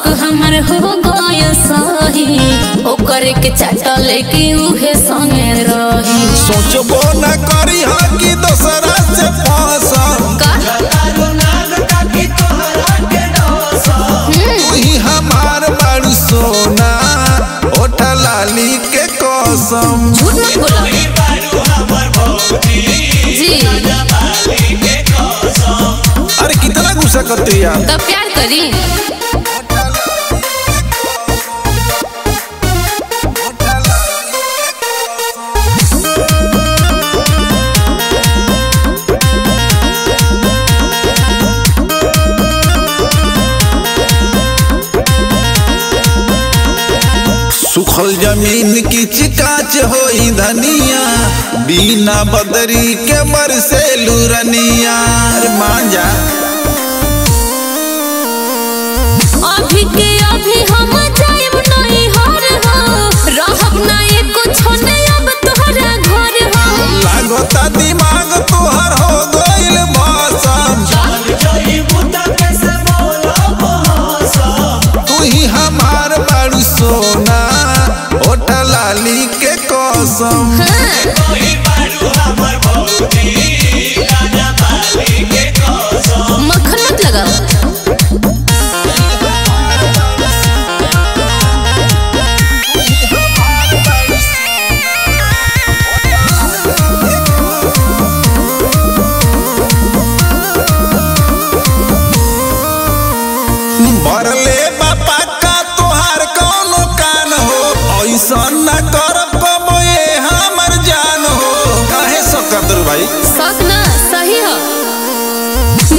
शौक हमर हो गया सही ओकर के चाटा लेके उहे संगे रही। सोचबो न करी हा कि दोसरा से फंसम तू हमार बड़ सोना ओठ लाली के कसम। झूठ मत बोला जी। अरे कितना गुस्सा करते यार। तब प्यार करी। सुखल जमीन की चिकाच होई धनिया बिना बदरी के बरसे लुरनिया। अरे मान जा अभी के अभी हम जाएब नहीं हर हो रहब ना एको छने अब तोहरा घर हो। लागता दिमाग तोहर हो गइल मौसम तू ही हमार बड़ सोना ओठ लाली के कसम। मक्खन मत लगाओ। भरले बापा का तोहार कौनो कान हो ऐसा न करब कबो ये हमर जान हो। काहे सकत रे भाई सच ना सही हो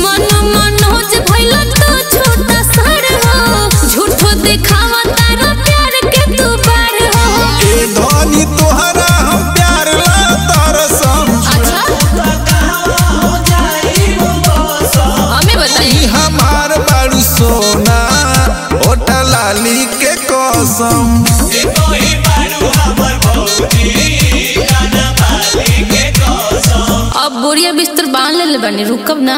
मन मनोज भइल तो छोटा सर हो झूठो दिखावा तारा प्यार के तू बार हो। ए धनी तोहरा हम प्यार ला तरसम। अच्छा हमें बताइए। हमार बड़ सोना ओठ लाली के कसम। अब बोरिया बिस्तर बांध ले बनी रुकब ना।